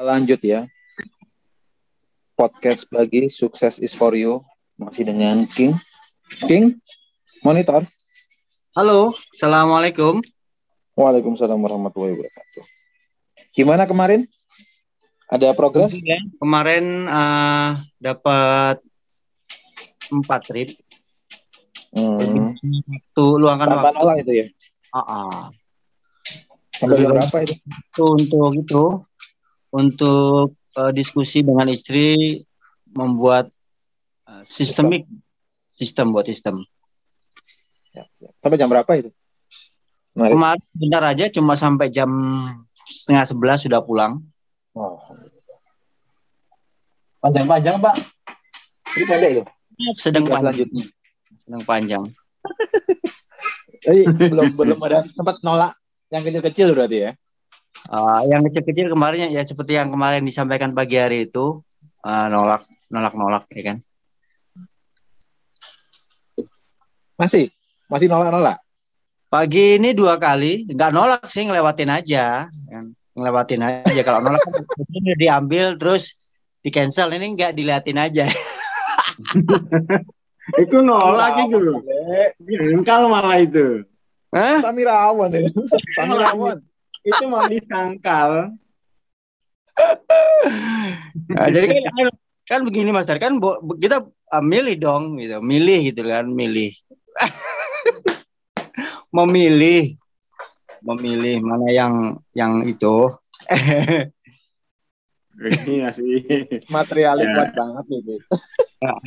Lanjut ya, podcast bagi Sukses is for you. Masih dengan King. King, monitor. Halo, Assalamualaikum. Waalaikumsalam warahmatullahi wabarakatuh. Gimana kemarin? Ada progres? Kemarin dapat 4 trip. Waktu luangkan Tanpa waktu. nolak itu ya? Sampai jam berapa itu? Untuk diskusi dengan istri membuat sistem. Sampai jam berapa itu? Kemarin bentar aja, cuma sampai jam 10:30 sudah pulang. Oh. Panjang-panjang, Pak. Ini pendek itu. Sedang panjang. belum ada sempat nolak yang kecil-kecil berarti ya? Yang kecil-kecil kemarin ya seperti yang kemarin disampaikan pagi hari itu, nolak ya kan? Masih nolak. Pagi ini 2 kali, nggak nolak sih, ngelewatin aja. Kalau nolak kan udah diambil terus di cancel, ini nggak diliatin aja. Itu nolak itu loh. Engkal malah itu. Samirawan ya. Samirawan. Itu mau disangkal. Nah, jadi kan begini Mas Dar, kan kita milih dong gitu. Milih memilih mana yang itu. Ini sih materialnya kuat banget itu.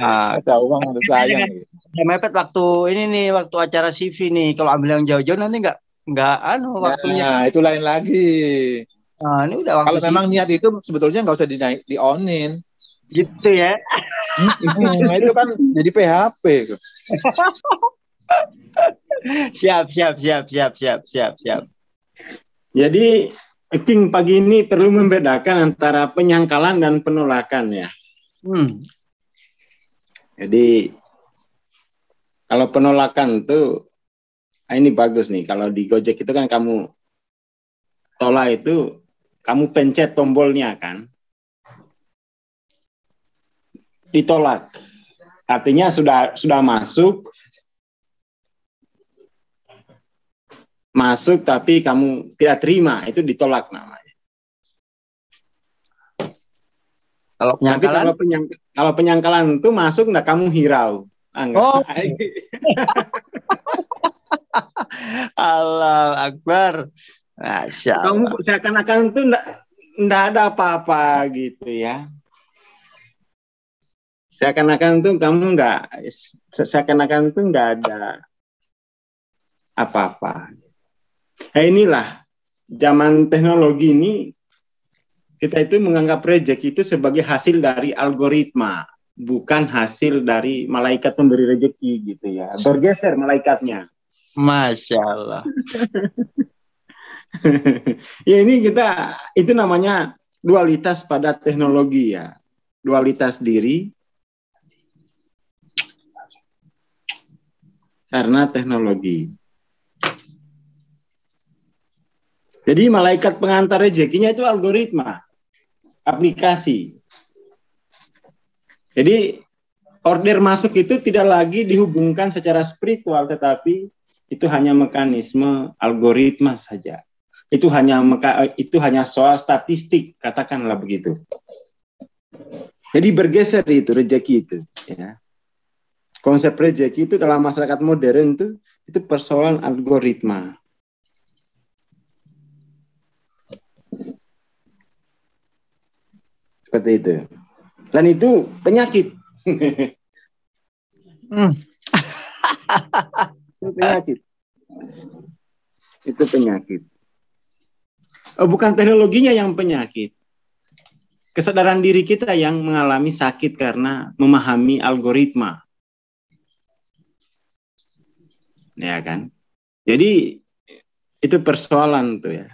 Ada uang, ada sayang. Mepet waktu ini nih, waktu acara CV nih. Kalau ambil yang jauh-jauh nanti nggak waktunya. Nah, itu lain lagi. Nah, ini udah waktu. Kalau memang niat itu sebetulnya nggak usah di-on-in. Gitu ya. Nah, itu kan jadi PHP. Siap. Jadi King pagi ini perlu membedakan antara penyangkalan dan penolakan ya. Jadi kalau penolakan tuh ini bagus nih. Kalau di Gojek itu kan kamu tolak itu kamu pencet tombolnya kan. Ditolak. Artinya sudah masuk tapi kamu tidak terima, itu ditolak namanya. Kalau penyangkalan itu masuk, nah kamu hirau. Allah Akbar. Kamu seakan-akan itu enggak ada apa-apa gitu ya. Seakan-akan itu enggak ada apa-apa. Nah inilah zaman teknologi ini, kita itu menganggap rezeki itu sebagai hasil dari algoritma, bukan hasil dari malaikat pemberi rezeki gitu ya. Bergeser malaikatnya. Masya Allah. Ya ini itu namanya dualitas pada teknologi ya. Dualitas diri karena teknologi. Jadi malaikat pengantar rezekinya itu algoritma, aplikasi. Jadi order masuk itu tidak lagi dihubungkan secara spiritual, tetapi itu hanya mekanisme algoritma saja. Itu hanya soal statistik, katakanlah begitu. Jadi bergeser itu rezeki itu. Ya. Konsep rezeki itu dalam masyarakat modern itu persoalan algoritma. Seperti itu. Dan itu penyakit. Itu penyakit. Bukan teknologinya yang penyakit. Kesadaran diri kita yang mengalami sakit karena memahami algoritma. Ya kan? Jadi itu persoalan tuh ya.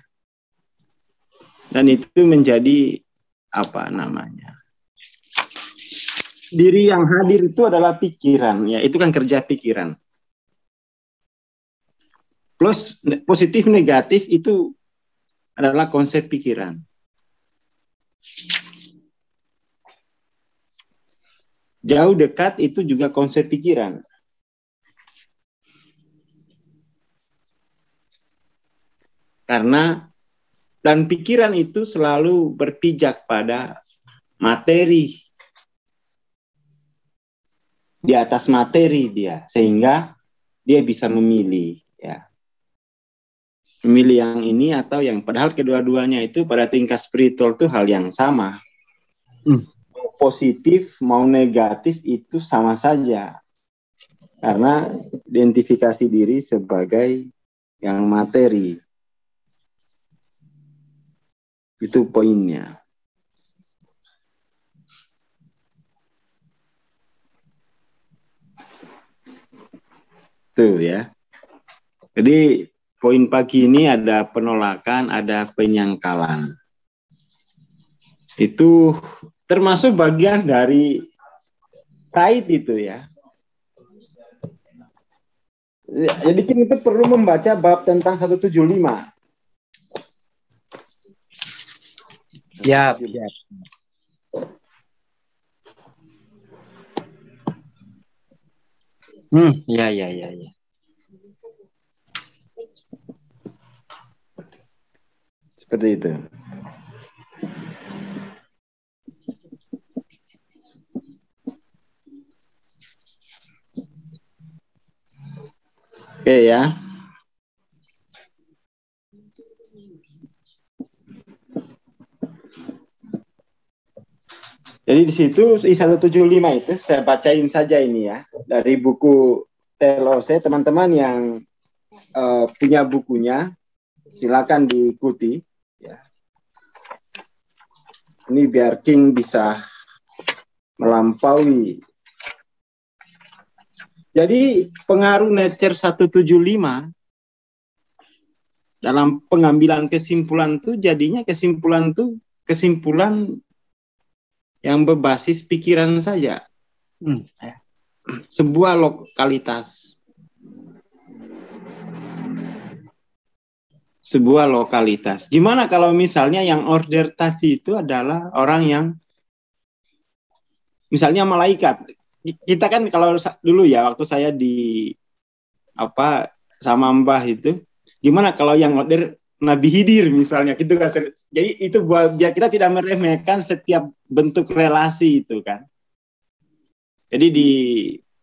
Dan itu menjadi diri yang hadir itu adalah pikiran, ya itu kan kerja pikiran. Plus positif negatif itu adalah konsep pikiran. Jauh dekat itu juga konsep pikiran. Karena dan pikiran itu selalu berpijak pada materi, di atas materi dia, sehingga dia bisa memilih, ya, memilih yang ini atau yang, padahal kedua-duanya itu pada tingkat spiritual itu hal yang sama. Mau positif mau negatif itu sama saja, karena identifikasi diri sebagai yang materi. Itu poinnya. Tuh ya. Jadi poin pagi ini ada penolakan, ada penyangkalan. Itu termasuk bagian dari pride itu ya. Jadi kita perlu membaca bab tentang 175. Ya. Ya. Seperti itu. Oke ya. Jadi di situ di 175 itu saya bacain saja ini ya, dari buku TLOC. Teman-teman yang punya bukunya silakan diikuti ya. Ini biar King bisa melampaui. Jadi pengaruh nature 175 dalam pengambilan kesimpulan itu jadinya kesimpulan yang berbasis pikiran saja. Sebuah lokalitas. Sebuah lokalitas. Gimana kalau misalnya yang order tadi itu adalah orang yang misalnya malaikat. Kita kan kalau dulu ya waktu saya di sama Mbah itu, gimana kalau yang order Nabi Khidir misalnya gitu kan. Jadi itu biar kita tidak meremehkan setiap bentuk relasi itu kan. Jadi di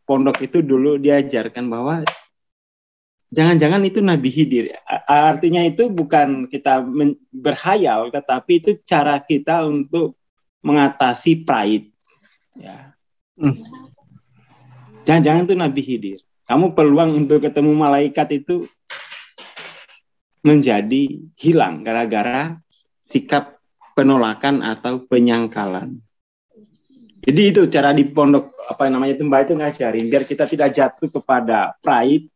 pondok itu dulu diajarkan bahwa jangan-jangan itu Nabi Khidir. Artinya itu bukan kita berhayal, tetapi itu cara kita untuk mengatasi pride. Ya. Jangan-jangan itu Nabi Khidir. Kamu peluang untuk ketemu malaikat itu menjadi hilang gara-gara sikap penolakan atau penyangkalan. Jadi itu cara di pondok Mbak itu ngajarin biar kita tidak jatuh kepada pride.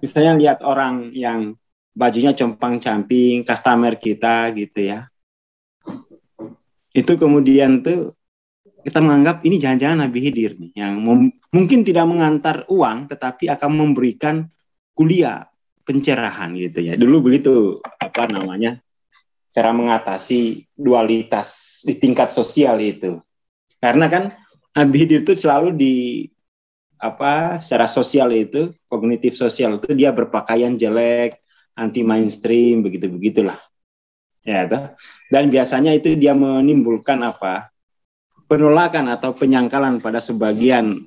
Misalnya lihat orang yang bajunya compang-camping, customer kita gitu ya. Itu kemudian tuh kita menganggap ini jangan-jangan Nabi Khidir nih yang mungkin tidak mengantar uang tetapi akan memberikan kuliah pencerahan gitu ya. Dulu begitu cara mengatasi dualitas di tingkat sosial itu. Karena kan Nabi Khidir itu selalu secara sosial itu, kognitif sosial itu dia berpakaian jelek, anti mainstream, begitulah. Ya, toh? Dan biasanya itu dia menimbulkan penolakan atau penyangkalan pada sebagian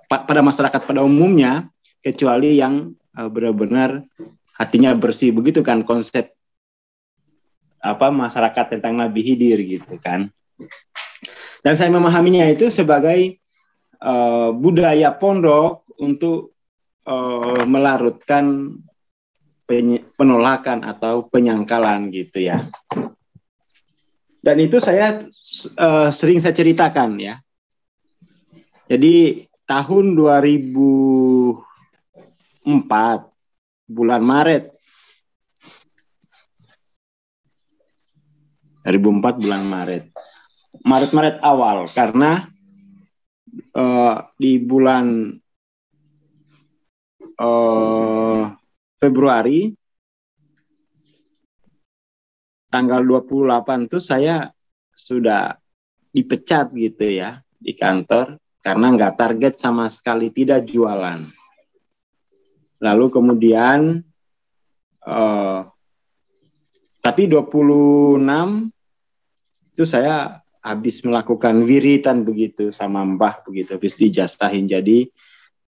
pada masyarakat pada umumnya, kecuali yang benar-benar hatinya bersih. Begitu kan konsep masyarakat tentang Nabi Khidir gitu kan. Dan saya memahaminya itu sebagai budaya pondok untuk melarutkan penolakan atau penyangkalan gitu ya. Dan itu saya sering saya ceritakan ya. Jadi tahun 2004 bulan Maret 2004 bulan Maret awal, karena di bulan Februari tanggal 28 itu saya sudah dipecat gitu ya di kantor karena nggak target sama sekali, tidak jualan. Lalu kemudian tapi 26 itu saya habis melakukan wiritan begitu sama Mbah begitu, habis dijastahin. Jadi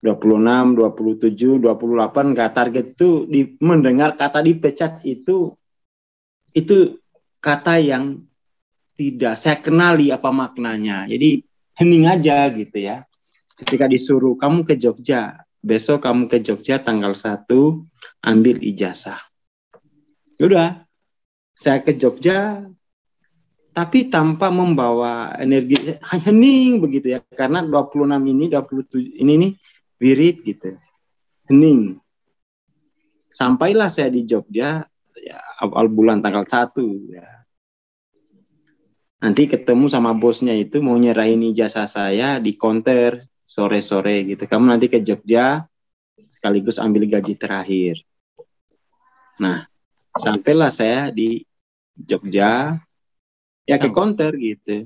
26, 27, 28 nggak target itu mendengar kata dipecat itu kata yang tidak saya kenali apa maknanya. Jadi hening aja gitu ya. Ketika disuruh kamu ke Jogja, besok kamu ke Jogja tanggal 1 ambil ijazah. Udah, saya ke Jogja tapi tanpa membawa energi, hening begitu ya. Karena 26 ini, 27 ini nih wirid gitu. Hening. Sampailah saya di Jogja ya, awal bulan tanggal 1 ya. Nanti ketemu sama bosnya itu mau nyerahin ijazah saya di konter sore-sore gitu. Kamu nanti ke Jogja sekaligus ambil gaji terakhir. Nah, sampailah saya di Jogja ya ke konter gitu.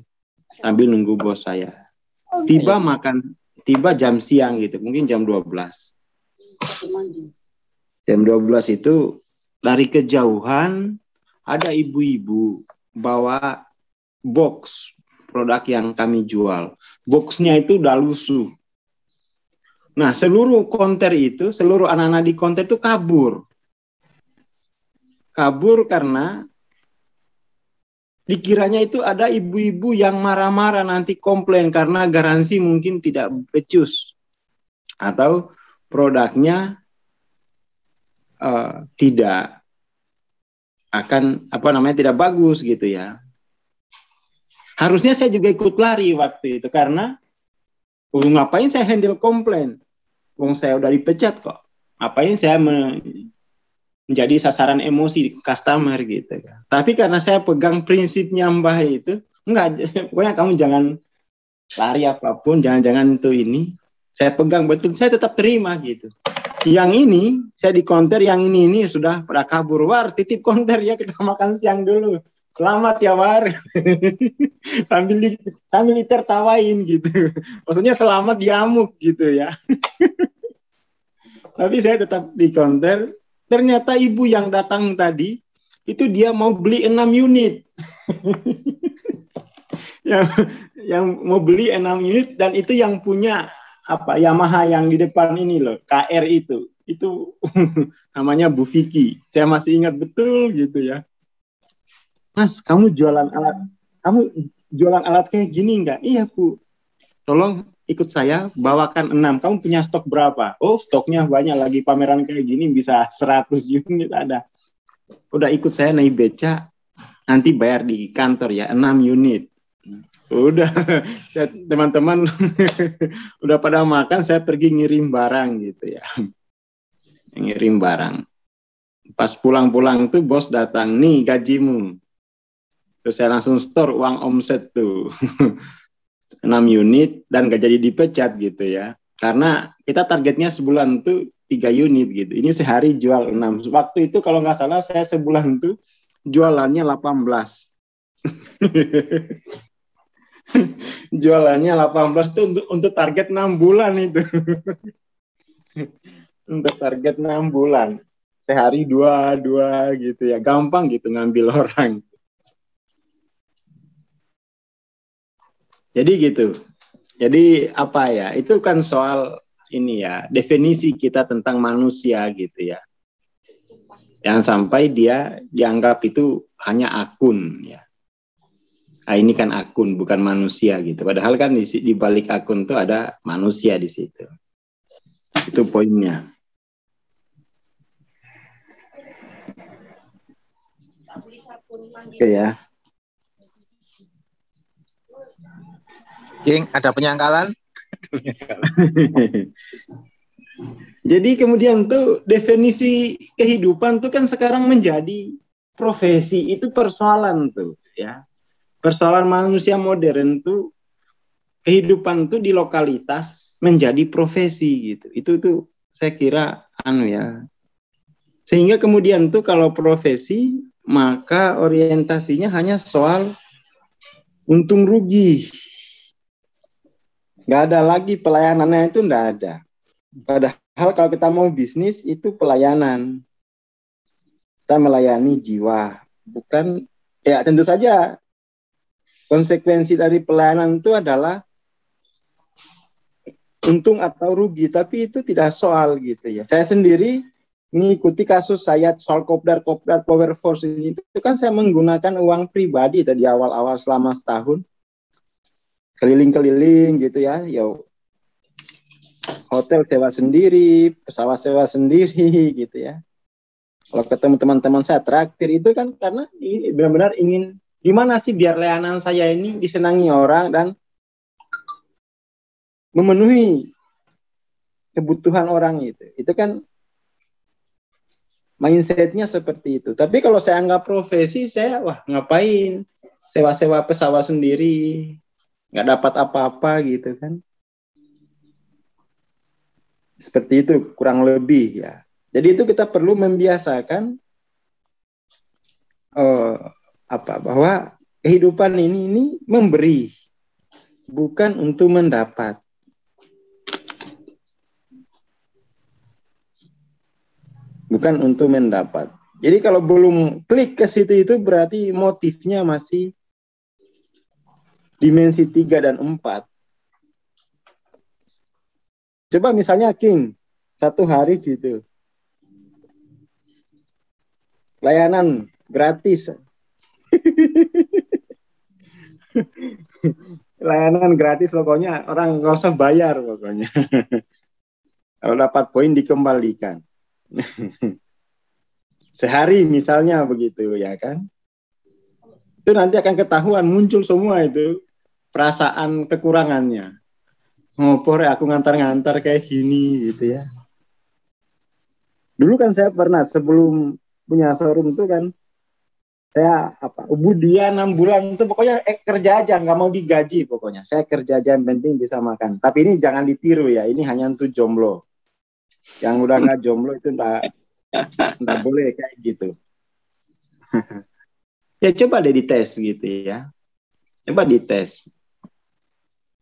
Sambil nunggu bos saya. Tiba jam siang gitu, mungkin jam 12. Jam 12 itu dari kejauhan ada ibu-ibu bawa box produk yang kami jual. Boxnya itu udah lusuh. Nah, seluruh konter itu, seluruh anak-anak di konter itu kabur. Kabur karena dikiranya itu ada ibu-ibu yang marah-marah nanti komplain karena garansi mungkin tidak becus. Atau produknya tidak akan tidak bagus gitu ya. Harusnya saya juga ikut lari waktu itu karena ngapain saya handle komplain? Saya udah dipecat kok. Ngapain saya menjadi sasaran emosi customer gitu. Tapi karena saya pegang prinsipnya Mbah itu, pokoknya kamu jangan lari apapun, jangan-jangan itu ini. Saya pegang betul, saya tetap terima gitu. Yang ini, saya di konter, yang ini sudah pada kabur. War, titip konter ya, kita makan siang dulu. Selamat ya War. sambil ditertawain gitu. Maksudnya selamat diamuk gitu ya. Tapi saya tetap di konter. Ternyata ibu yang datang tadi itu dia mau beli 6 unit. yang mau beli 6 unit dan itu yang punya Yamaha yang di depan ini loh, KR itu namanya Bu Vicky. Saya masih ingat betul gitu ya. Mas, kamu jualan alat kayak gini enggak? Iya Bu. Tolong ikut saya, bawakan 6. Kamu punya stok berapa? Oh, stoknya banyak, lagi pameran kayak gini bisa 100 unit ada. Udah ikut saya naik beca, nanti bayar di kantor ya, 6 unit. Udah, teman-teman udah pada makan, saya pergi ngirim barang gitu ya. Ngirim barang. Pas pulang-pulang tuh bos datang, nih gajimu. Terus saya langsung store uang omset tuh. 6 unit dan gak jadi dipecat gitu ya. Karena kita targetnya sebulan tuh 3 unit gitu. Ini sehari jual 6. Waktu itu kalau nggak salah saya sebulan tuh jualannya 18. Jualannya 18 tuh untuk target 6 bulan itu. Untuk target 6 bulan. Sehari 2 gitu ya. Gampang gitu ngambil orang. Jadi gitu. Jadi apa ya? Itu kan soal ini ya, definisi kita tentang manusia gitu ya. Yang sampai dia dianggap itu hanya akun ya. Nah, ini kan akun bukan manusia gitu. Padahal kan di balik akun itu ada manusia di situ. Itu poinnya. Oke ya. King, ada penyangkalan? Jadi kemudian tuh definisi kehidupan tuh kan sekarang menjadi profesi, itu persoalan tuh ya. Persoalan manusia modern tuh kehidupan tuh di lokalitas menjadi profesi gitu. Itu tuh saya kira ya. Sehingga kemudian tuh kalau profesi maka orientasinya hanya soal untung rugi. Nggak ada lagi pelayanannya, itu nggak ada. Padahal kalau kita mau bisnis itu pelayanan. Kita melayani jiwa, bukan, ya tentu saja konsekuensi dari pelayanan itu adalah untung atau rugi, tapi itu tidak soal gitu ya. Saya sendiri mengikuti kasus saya soal kopdar Power Force ini, itu kan saya menggunakan uang pribadi tadi awal-awal selama setahun, keliling-keliling gitu ya, hotel sewa sendiri, pesawat sewa sendiri gitu ya. Kalau ketemu teman-teman saya traktir, itu kan karena ini benar-benar ingin gimana sih biar layanan saya ini disenangi orang dan memenuhi kebutuhan orang itu. Itu kan mindset-nya seperti itu. Tapi kalau saya anggap profesi, saya wah ngapain sewa-sewa pesawat sendiri, nggak dapat apa-apa gitu kan. Seperti itu kurang lebih ya. Jadi itu kita perlu membiasakan bahwa kehidupan ini memberi, bukan untuk mendapat. Bukan untuk mendapat. Jadi kalau belum klik ke situ, itu berarti motifnya masih dimensi 3 dan 4. Coba misalnya King, satu hari gitu, layanan gratis. Layanan gratis pokoknya, orang nggak usah bayar pokoknya. Kalau dapat poin dikembalikan. Sehari misalnya begitu ya kan. Itu nanti akan ketahuan, muncul semua itu perasaan kekurangannya. Ngopor aku ngantar-ngantar kayak gini gitu ya. Dulu kan saya pernah sebelum punya showroom itu kan, saya ubudian 6 bulan itu pokoknya kerja aja, nggak mau digaji pokoknya. Saya kerja aja, yang penting bisa makan. Tapi ini jangan ditiru ya, ini hanya untuk jomblo. Yang udah nggak jomblo itu nggak boleh kayak gitu. Ya coba deh dites gitu ya. Coba dites.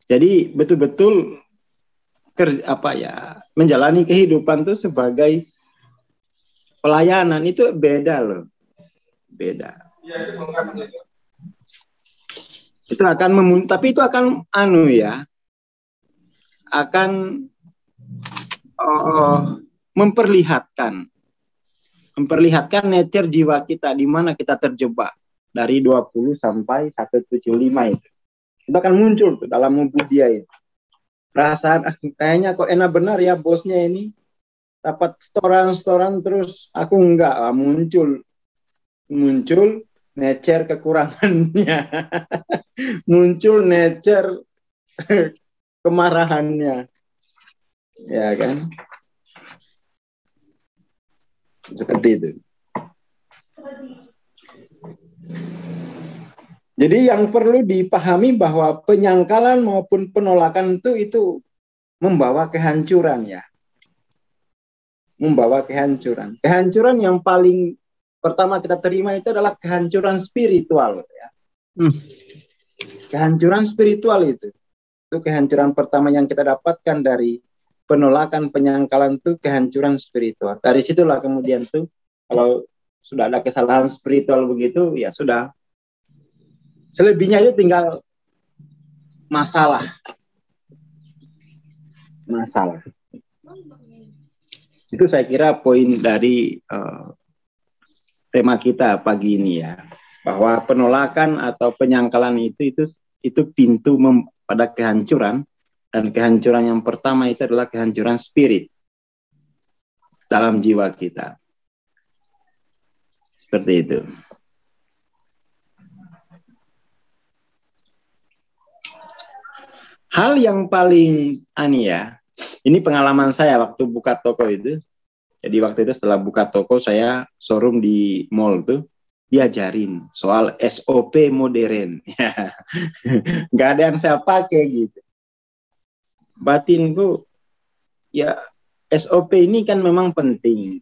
Jadi betul-betul menjalani kehidupan itu sebagai pelayanan itu beda loh. Beda. Itu akan tapi itu akan akan memperlihatkan nature jiwa kita di mana kita terjebak dari 20 sampai 175 itu. Itu akan muncul tuh dalam dia itu. Perasaan kayaknya kok enak benar ya bosnya ini, dapat setoran terus aku enggak, muncul nature kekurangannya. Muncul nature kemarahannya. Ya kan? Seperti itu. Jadi yang perlu dipahami bahwa penyangkalan maupun penolakan itu membawa kehancuran ya. Membawa kehancuran. Kehancuran yang paling pertama kita terima itu adalah kehancuran spiritual ya. Kehancuran spiritual itu kehancuran pertama yang kita dapatkan dari penolakan, penyangkalan itu kehancuran spiritual. Dari situlah kemudian tuh kalau sudah ada kesalahan spiritual begitu ya sudah. Selebihnya itu tinggal masalah. Itu saya kira poin dari tema kita pagi ini ya, bahwa penolakan atau penyangkalan itu pintu pada kehancuran, dan kehancuran yang pertama itu adalah kehancuran spirit dalam jiwa kita. Seperti itu. Hal yang paling ini pengalaman saya waktu buka toko itu. Jadi waktu itu setelah buka toko, saya showroom di mall tuh, diajarin soal SOP modern. Nggak ada yang saya pakai gitu. Batinku, ya SOP ini kan memang penting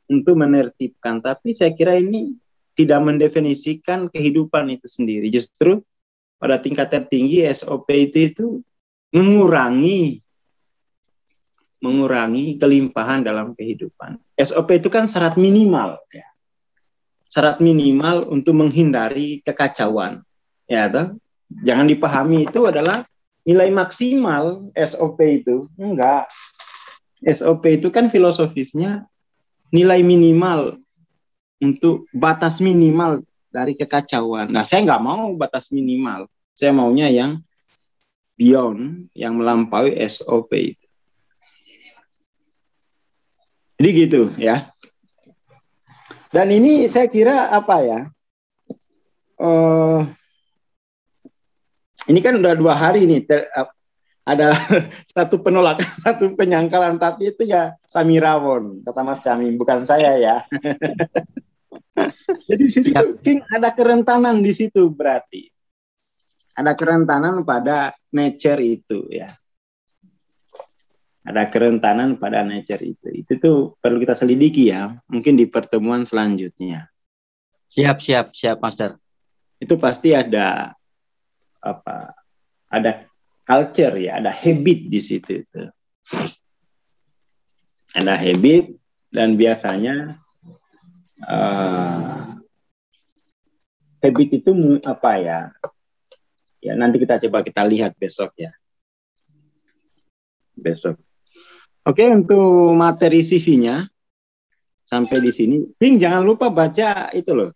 untuk menertibkan, tapi saya kira ini tidak mendefinisikan kehidupan itu sendiri. Justru pada tingkat tertinggi SOP itu mengurangi kelimpahan dalam kehidupan. SOP itu kan syarat minimal, ya. Syarat minimal untuk menghindari kekacauan, ya toh? Jangan dipahami itu adalah nilai maksimal SOP itu. Enggak. SOP itu kan filosofisnya nilai minimal untuk batas minimal dari kekacauan. Nah, saya nggak mau batas minimal. Saya maunya yang beyond, yang melampaui SOP itu. Jadi gitu ya. Dan ini saya kira apa ya? Ini kan udah 2 hari nih ada satu penolakan, satu penyangkalan, tapi itu ya Samirawon, kata Mas Camin, bukan saya ya. Jadi situ King ada kerentanan di situ berarti. Ada kerentanan pada nature itu ya. Ada kerentanan pada nature itu. Itu tuh perlu kita selidiki ya. Mungkin di pertemuan selanjutnya. Siap, Master. Itu pasti ada apa? Ada culture ya, ada habit di situ itu. Ada habit dan biasanya habit itu apa ya? Ya nanti kita coba kita lihat besok ya. Besok. Oke, untuk materi CV-nya sampai di sini. Bing, jangan lupa baca itu loh.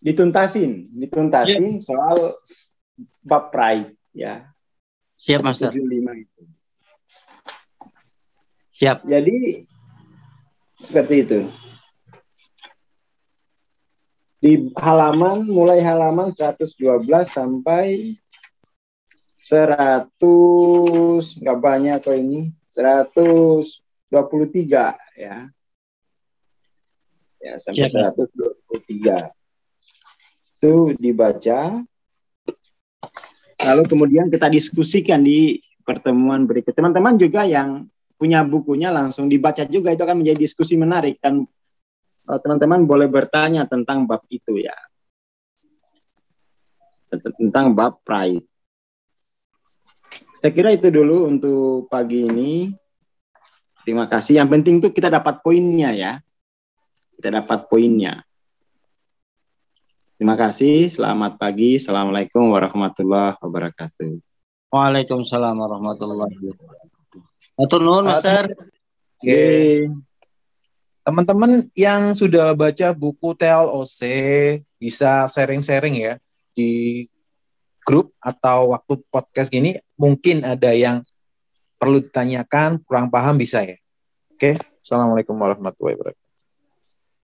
Dituntasin soal bab pride ya. Siap, Master. 75 itu. Siap. Jadi seperti itu. Di mulai halaman 112 sampai 100, nggak banyak kok ini, 123 ya. Ya, sampai siap. 123. Itu dibaca. Lalu kemudian kita diskusikan di pertemuan berikut. Teman-teman juga yang punya bukunya langsung dibaca juga, itu akan menjadi diskusi menarik dan teman-teman boleh bertanya tentang bab itu ya. Tentang bab pride. Saya kira itu dulu untuk pagi ini. Terima kasih. Yang penting itu kita dapat poinnya ya. Kita dapat poinnya. Terima kasih. Selamat pagi. Assalamualaikum warahmatullahi wabarakatuh. Waalaikumsalam warahmatullahi wabarakatuh. Matur nuwun, Master. Oke. Teman-teman yang sudah baca buku TLOC bisa sharing-sharing ya di grup atau waktu podcast gini, mungkin ada yang perlu ditanyakan, kurang paham bisa ya. Oke, Assalamualaikum warahmatullahi wabarakatuh.